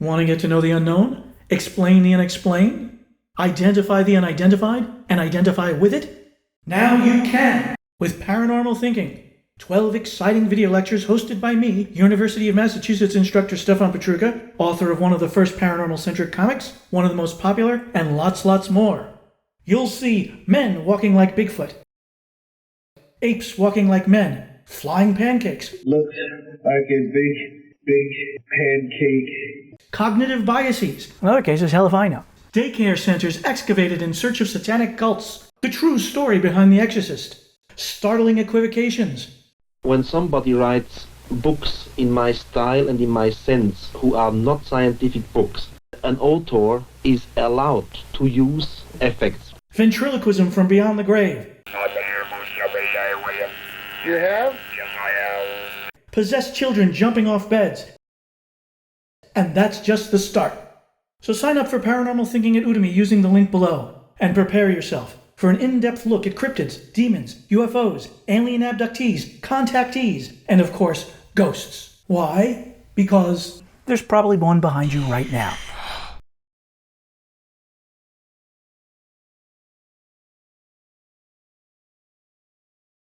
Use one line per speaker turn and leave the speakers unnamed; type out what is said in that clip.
Want to get to know the unknown? Explain the unexplained? Identify the unidentified? And identify with it? Now you can! With Paranormal Thinking. 12 exciting video lectures hosted by me, University of Massachusetts instructor Stefan Petruka, author of one of the first paranormal-centric comics, one of the most popular, and lots more. You'll see men walking like Bigfoot, apes walking like men, flying pancakes,
looks like a big pancake,
cognitive biases, in other cases, hell if I know, daycare centers excavated in search of satanic cults, the true story behind the Exorcist, startling equivocations.
When somebody writes books in my style and in my sense who are not scientific books, an author is allowed to use effects.
Ventriloquism from beyond the grave.
You have?
Possessed children jumping off beds. And that's just the start. So sign up for Paranormal Thinking at Udemy using the link below. And prepare yourself for an in-depth look at cryptids, demons, UFOs, alien abductees, contactees, and of course, ghosts. Why? Because there's probably one behind you right now.